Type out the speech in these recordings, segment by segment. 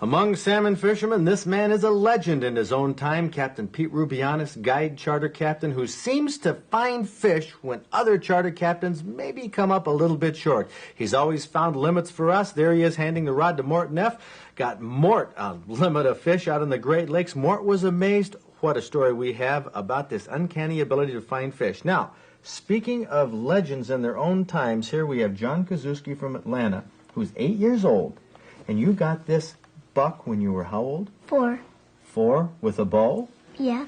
Among salmon fishermen, this man is a legend in his own time, Captain Pete Rubianis, guide charter captain, who seems to find fish when other charter captains maybe come up a little bit short. He's always found limits for us. There he is handing the rod to Mort Neff. Got Mort a limit of fish out in the Great Lakes. Mort was amazed. What a story we have about this uncanny ability to find fish. Now, speaking of legends in their own times, here we have John Kazursky from Atlanta, who's 8 years old, and you got this buck when you were how old? 4. 4 with a bow? Yeah.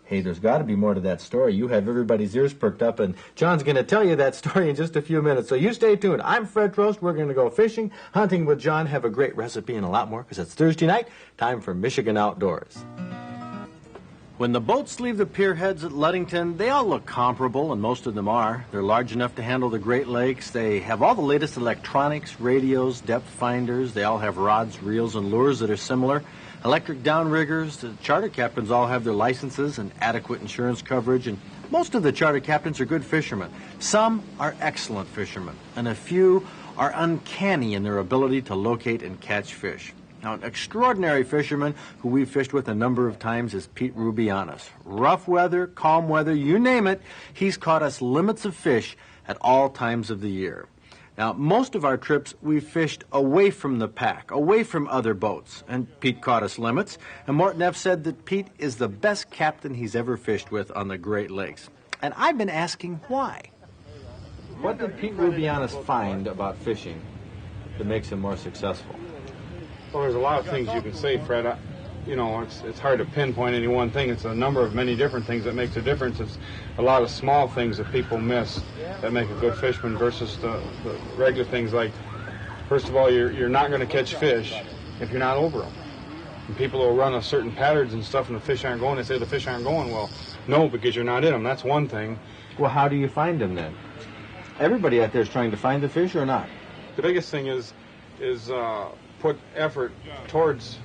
Hey, there's got to be more to that story. You have everybody's ears perked up, and John's going to tell you that story in just a few minutes. So you stay tuned. I'm Fred Trost. We're going to go fishing, hunting with John, have a great recipe and a lot more, because it's Thursday night, time for Michigan Outdoors. When the boats leave the pier heads at Ludington, they all look comparable, and most of them are. They're large enough to handle the Great Lakes. They have all the latest electronics, radios, depth finders. They all have rods, reels, and lures that are similar. Electric downriggers. The charter captains all have their licenses and adequate insurance coverage, and most of the charter captains are good fishermen. Some are excellent fishermen, and a few are uncanny in their ability to locate and catch fish. Now, an extraordinary fisherman who we've fished with a number of times is Pete Rubianis. Rough weather, calm weather, you name it, he's caught us limits of fish at all times of the year. Now, most of our trips, we've fished away from the pack, away from other boats, and Pete caught us limits. And Mort Neff said that Pete is the best captain he's ever fished with on the Great Lakes. And I've been asking why. What did Pete Rubianis find about fishing that makes him more successful? Well, there's a lot of things you can say, Fred. It's hard to pinpoint any one thing. It's a number of many different things that makes a difference. It's a lot of small things that people miss that make a good fisherman versus the regular things like, first of all, you're not going to catch fish if you're not over them. And people will run a certain patterns and stuff and the fish aren't going. They say the fish aren't going. Well, no, because you're not in them. That's one thing. Well, how do you find them then? Everybody out there is trying to find the fish or not? The biggest thing is put effort towards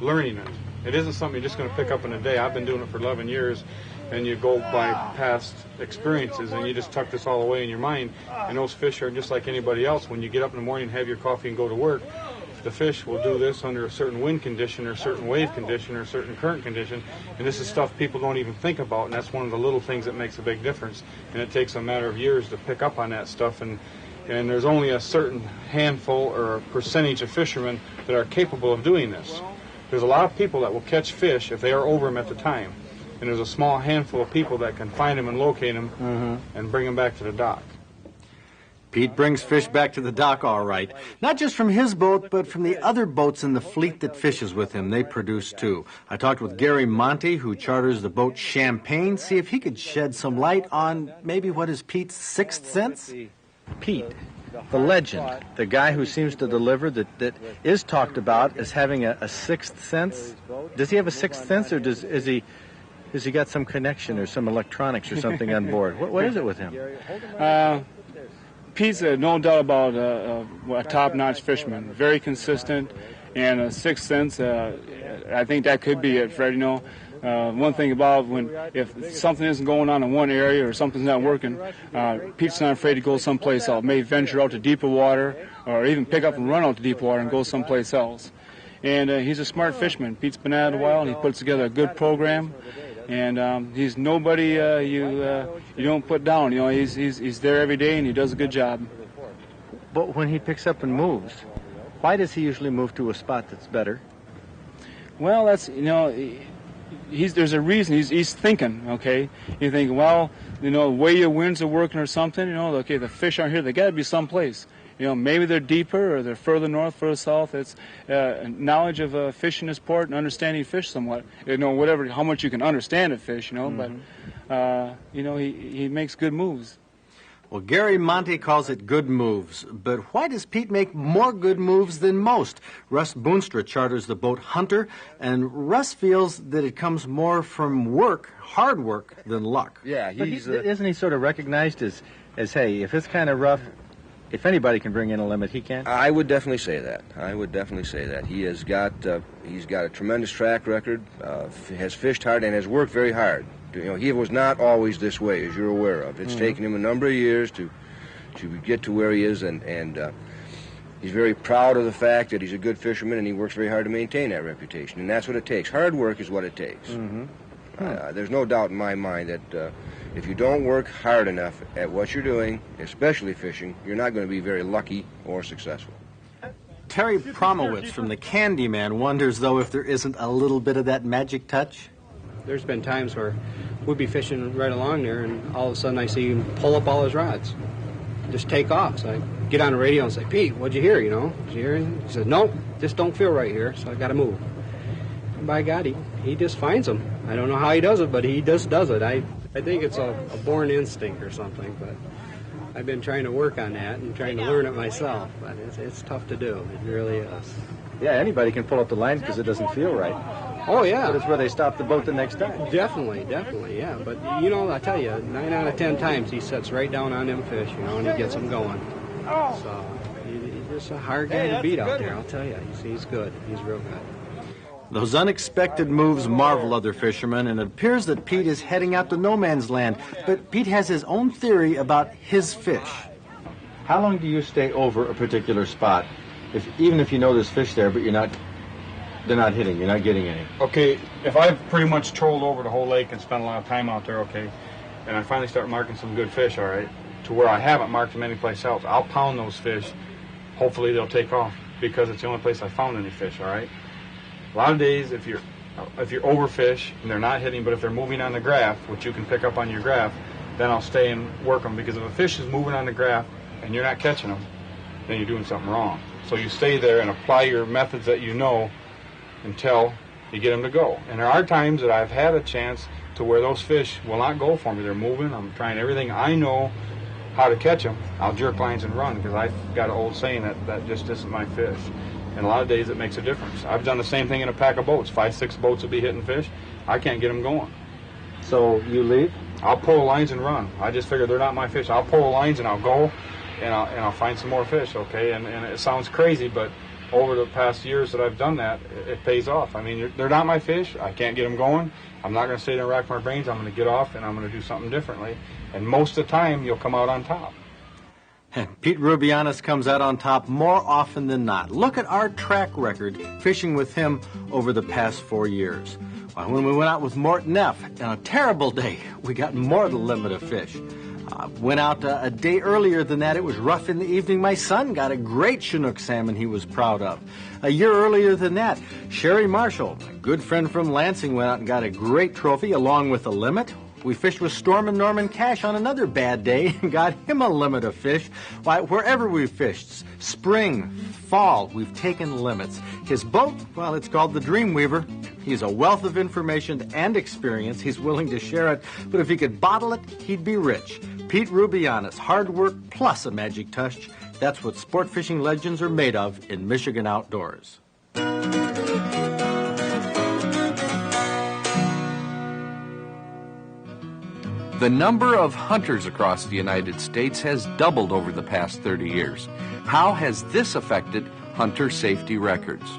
learning it. It isn't something you're just going to pick up in a day. I've been doing it for 11 years, and you go by past experiences, and you just tuck this all away in your mind, and those fish are just like anybody else. When you get up in the morning, have your coffee, and go to work, the fish will do this under a certain wind condition or a certain wave condition or a certain current condition, and this is stuff people don't even think about, and that's one of the little things that makes a big difference, and it takes a matter of years to pick up on that stuff, and there's only a certain handful or a percentage of fishermen that are capable of doing this. There's a lot of people that will catch fish if they are over them at the time. And there's a small handful of people that can find them and locate them and bring them back to the dock. Pete brings fish back to the dock all right. Not just from his boat, but from the other boats in the fleet that fishes with him. They produce too. I talked with Gary Monte, who charters the boat Champagne, see if he could shed some light on maybe what is Pete's sixth sense? Pete, the legend, the guy who seems to deliver, that is talked about as having a sixth sense. Does he have a sixth sense, or has he got some connection or some electronics or something on board? What is it with him? Pete's no doubt about a top-notch fisherman, very consistent, and a sixth sense. I think that could be it, Fred. One thing about if something isn't going on in one area or something's not working, Pete's not afraid to go someplace else. May venture out to deeper water or even pick up and run out to deep water and go someplace else. And he's a smart fisherman. Pete's been at it a while, and he puts together a good program. And he's nobody you don't put down. He's there every day, and he does a good job. But when he picks up and moves, why does he usually move to a spot that's better? Well, that's there's a reason. He's thinking. Okay, you think, well, the way your winds are working or something. Okay, the fish aren't here. They got to be someplace. Maybe they're deeper or they're further north, further south. It's knowledge of fishing this port and understanding fish somewhat. Whatever, how much you can understand a fish, but he makes good moves. Well, Gary Monte calls it good moves, but why does Pete make more good moves than most? Russ Boonstra charters the boat Hunter, and Russ feels that it comes more from work, hard work, than luck. Yeah, isn't he sort of recognized as hey, if it's kind of rough, if anybody can bring in a limit, he can? I would definitely say that. He has got he's got a tremendous track record, has fished hard, and has worked very hard. He was not always this way, as you're aware of. It's taken him a number of years to get to where he is, and He's very proud of the fact that he's a good fisherman, and he works very hard to maintain that reputation. And that's what it takes. Hard work is what it takes. There's no doubt in my mind that if you don't work hard enough at what you're doing, especially fishing, you're not going to be very lucky or successful. Terry Promowitz from the Candyman wonders, though, if there isn't a little bit of that magic touch. There's been times where we'd be fishing right along there, and all of a sudden I see him pull up all his rods, just take off. So I get on the radio and say, Pete, what'd you hear, you know? Did you hear anything? He said, nope, just don't feel right here, so I got to move. And by God, he just finds them. I don't know how he does it, but he just does it. I think it's a born instinct or something, but I've been trying to work on that and trying to learn it myself, but it's tough to do. It really is. Yeah, anybody can pull up the lines because it doesn't feel right. Oh, yeah. But it's where they stop the boat the next time. Definitely, yeah. But, you know, I tell you, 9 out of 10 times he sets right down on them fish, you know, and he gets them going. So he's just a hard guy to beat out there, I'll tell you. He's good. He's real good. Those unexpected moves marvel other fishermen, and it appears that Pete is heading out to no man's land. But Pete has his own theory about his fish. How long do you stay over a particular spot, even if you know there's fish there, but they're not hitting, you're not getting any? Okay, if I've pretty much trolled over the whole lake and spent a lot of time out there, okay, and I finally start marking some good fish, all right, to where I haven't marked them anyplace else, I'll pound those fish. Hopefully they'll take off because it's the only place I found any fish, all right? A lot of days, if you're overfish and they're not hitting, but if they're moving on the graph, which you can pick up on your graph, then I'll stay and work them, because if a fish is moving on the graph and you're not catching them, then you're doing something wrong. So you stay there and apply your methods that you know until you get them to go. And there are times that I've had a chance to where those fish will not go for me. They're moving. I'm trying everything I know how to catch them. I'll jerk lines and run, because I've got an old saying that just isn't my fish. And a lot of days it makes a difference. I've done the same thing in a pack of boats. 5, 6 boats will be hitting fish. I can't get them going. So you leave? I'll pull lines and run. I just figure they're not my fish. I'll pull lines and I'll go, and I'll find some more fish, okay? And it sounds crazy, but over the past years that I've done that, it pays off. I mean, they're not my fish. I can't get them going. I'm not going to stay there and rack my brains. I'm going to get off, and I'm going to do something differently. And most of the time, you'll come out on top. Pete Rubianis comes out on top more often than not. Look at our track record fishing with him over the past 4 years. When we went out with Mort Neff, on a terrible day, we got more than a limit of fish. Went out a day earlier than that. It was rough in the evening. My son got a great Chinook salmon he was proud of. A year earlier than that, Sherry Marshall, a good friend from Lansing, went out and got a great trophy along with a limit. We fished with Storm and Norman Cash on another bad day and got him a limit of fish. Why, wherever we've fished, spring, fall, we've taken limits. His boat, well, it's called the Dreamweaver. He's a wealth of information and experience. He's willing to share it, but if he could bottle it, he'd be rich. Pete Rubianis, hard work plus a magic touch. That's what sport fishing legends are made of in Michigan Outdoors. The number of hunters across the United States has doubled over the past 30 years. How has this affected hunter safety records?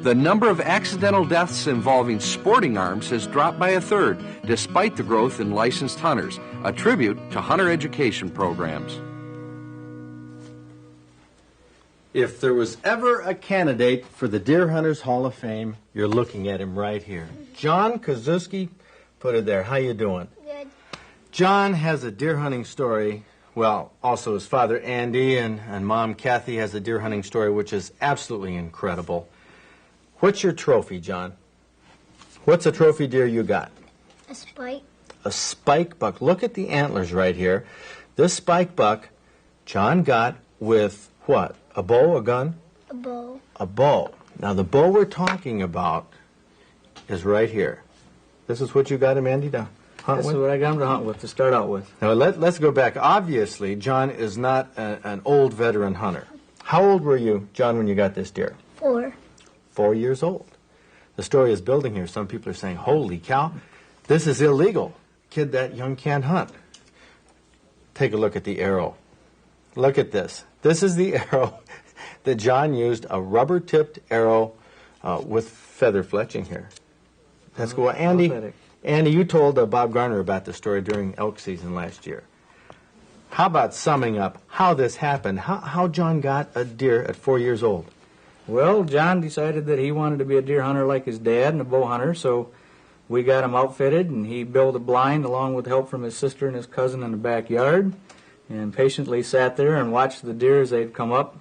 The number of accidental deaths involving sporting arms has dropped by a third, despite the growth in licensed hunters, a tribute to hunter education programs. If there was ever a candidate for the Deer Hunters Hall of Fame, you're looking at him right here. John Kazursky, put it there. How you doing? Good. John has a deer hunting story. Well, also his father Andy and mom Kathy has a deer hunting story, which is absolutely incredible. What's your trophy, John? What's a trophy deer you got? A spike. A spike buck. Look at the antlers right here. This spike buck, John got with what? A bow, a gun? A bow. A bow. Now, the bow we're talking about is right here. This is what you got him, Andy, to hunt with? This is what I got him to hunt with, to start out with. Now, let's go back. Obviously, John is not an old veteran hunter. How old were you, John, when you got this deer? 4. 4 years old. The story is building here. Some people are saying, holy cow, this is illegal. Kid that young can't hunt. Take a look at the arrow. Look at this. This is the arrow that John used, a rubber-tipped arrow with feather fletching here. That's cool. Andy, you told Bob Garner about the story during elk season last year. how about summing up how this happened? How John got a deer at 4 years old? Well, John decided that he wanted to be a deer hunter like his dad and a bow hunter, so we got him outfitted, and he built a blind along with help from his sister and his cousin in the backyard, and patiently sat there and watched the deer as they'd come up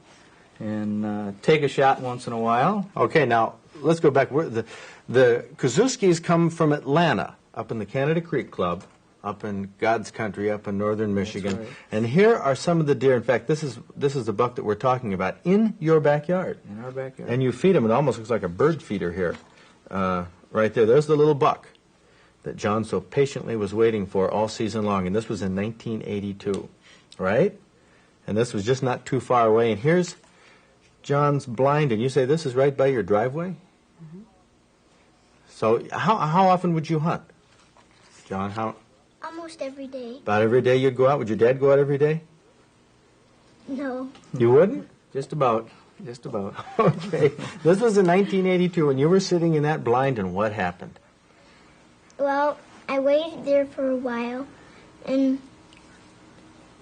and take a shot once in a while. Okay, now let's go back. The Kazurskys come from Atlanta, up in the Canada Creek Club, up in God's country, up in northern Michigan. Right. And here are some of the deer. In fact, this is the buck that we're talking about in your backyard. In our backyard. And you feed him. It almost looks like a bird feeder here. Right there. There's the little buck that John so patiently was waiting for all season long. And this was in 1982, right? And this was just not too far away. And here's John's blind. And you say this is right by your driveway? Mm-hmm. So how often would you hunt? John, how? Almost every day. About every day you'd go out? Would your dad go out every day? No. You wouldn't? Just about. Just about. Okay. This was in 1982, and you were sitting in that blind, and what happened? Well, I waited there for a while, and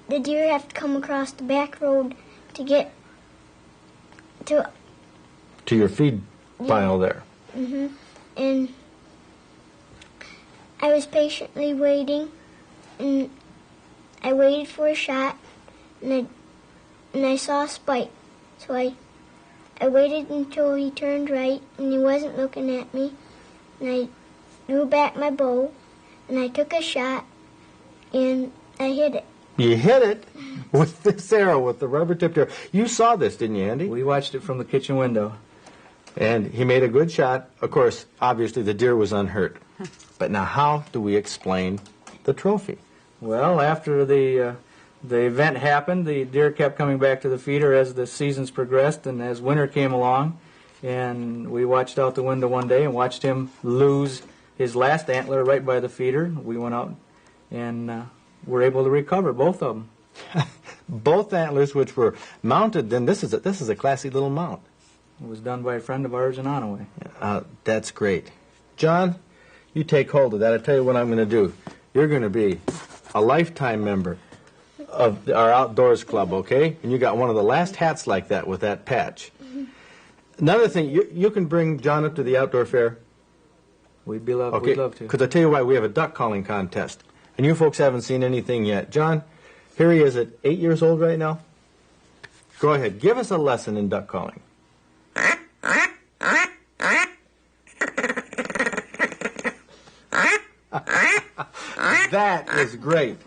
the deer have to come across the back road to get to your feed pile there. Mm-hmm. And I was patiently waiting, and I waited for a shot, and I saw a spike. So I waited until he turned right, and he wasn't looking at me, and I drew back my bow, and I took a shot, and I hit it. You hit it with this arrow, with the rubber-tipped arrow. You saw this, didn't you, Andy? We watched it from the kitchen window. And he made a good shot. Of course, obviously, the deer was unhurt. But now, how do we explain the trophy? Well, after the event happened, the deer kept coming back to the feeder as the seasons progressed and as winter came along. And we watched out the window one day and watched him lose his last antler right by the feeder. We went out and were able to recover both of them. Both antlers, which were mounted, then this is a classy little mount. It was done by a friend of ours in Onaway. That's great. John, you take hold of that. I'll tell you what I'm going to do. You're going to be a lifetime member of our outdoors club, okay? And you got one of the last hats like that with that patch. Another thing, you can bring John up to the outdoor fair. We'd love to. Because I tell you why, we have a duck calling contest. And you folks haven't seen anything yet. John, here he is at 8 years old right now. Go ahead, give us a lesson in duck calling. That is great.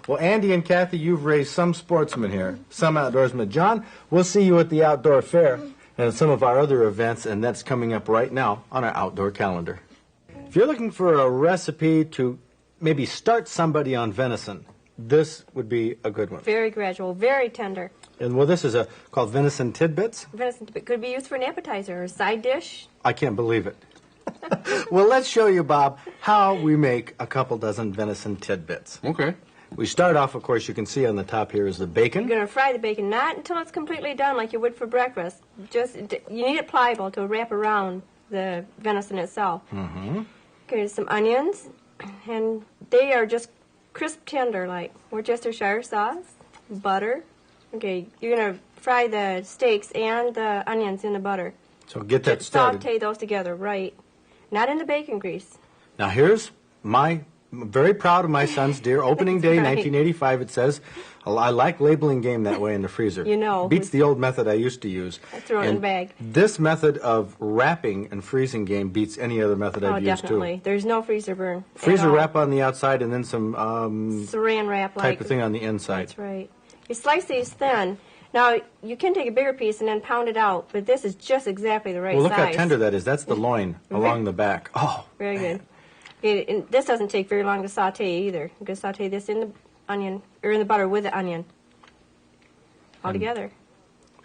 Well, Andy and Kathy, you've raised some sportsmen here, some outdoorsmen. John, we'll see you at the outdoor fair and at some of our other events, and that's coming up right now on our outdoor calendar. If you're looking for a recipe to maybe start somebody on venison, this would be a good one. Very gradual, very tender. And well, this is called Venison Tidbits. Venison tidbit could be used for an appetizer or a side dish. I can't believe it. Well, let's show you, Bob, how we make a couple dozen venison tidbits. Okay. We start off, of course, you can see on the top here is the bacon. You're going to fry the bacon, not until it's completely done like you would for breakfast. Just, you need it pliable to wrap around the venison itself. Mm-hmm. Okay, some onions, and they are just crisp tender, like Worcestershire sauce, butter. Okay, you're going to fry the steaks and the onions in the butter. So get that started. Saute those together, right. Not in the bacon grease. Now here's I'm very proud of my son's deer. Opening day, right. 1985, it says. I like labeling game that way in the freezer. You know. Beats the old method I used to use. I throw it in the bag. This method of wrapping and freezing game beats any other method I've used too. Definitely. There's no freezer burn. Freezer wrap on the outside and then some saran wrap type of thing on the inside. That's right. You slice these thin. Now, you can take a bigger piece and then pound it out, but this is just exactly the right size. Well, look how tender that is. That's the loin along the back. Oh, very good. And this doesn't take very long to saute either. You can saute this in the onion, or in the butter with the onion. All together.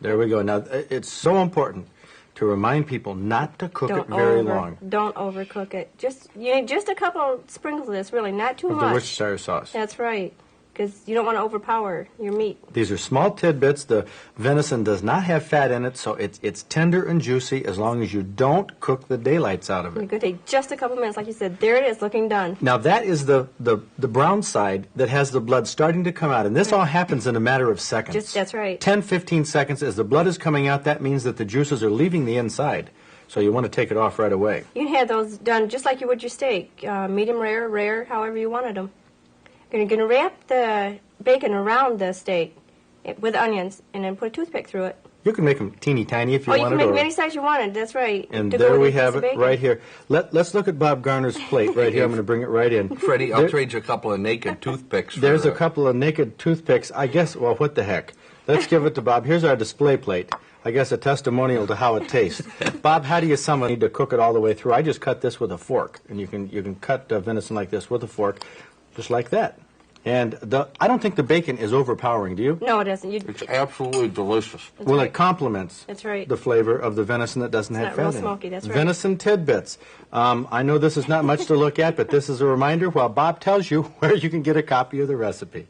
There we go. Now, it's so important to remind people not to cook it very long. Don't overcook it. You need just a couple sprinkles of this, really, not too much. The Worcestershire sauce. That's right. because you don't want to overpower your meat. These are small tidbits. The venison does not have fat in it, so it's tender and juicy as long as you don't cook the daylights out of You're it. going to take just a couple minutes, like you said. There it is, looking done. Now that is the brown side that has the blood starting to come out, and this all happens in a matter of seconds. That's right. 10, 15 seconds as the blood is coming out, that means that the juices are leaving the inside. So you want to take it off right away. You can have those done just like you would your steak, medium rare, however you wanted them. You're going to wrap the bacon around the steak with onions and then put a toothpick through it. You can make them teeny tiny if you you wanted. can make them any size you wanted. That's right. And to there go with we a piece have of it bacon. right here. Let's look at Bob Garner's plate right here. I'm going to bring it right in. Freddie, I'll trade you a couple of naked toothpicks. There's a couple of naked toothpicks. I guess, well, what the heck. Let's give it to Bob. Here's our display plate. I guess a testimonial to how it tastes. Bob, how do you someone need to cook it all the way through? I just cut this with a fork, and you can cut venison like this with a fork, just like that. And I don't think the bacon is overpowering, do you? No, it doesn't. It's absolutely delicious. Well, it complements That's right. the flavor of the venison that doesn't have not fat real in it. smoky, that's right. Venison Tidbits. I know this is not much to look at, but this is a reminder while Bob tells you where you can get a copy of the recipe.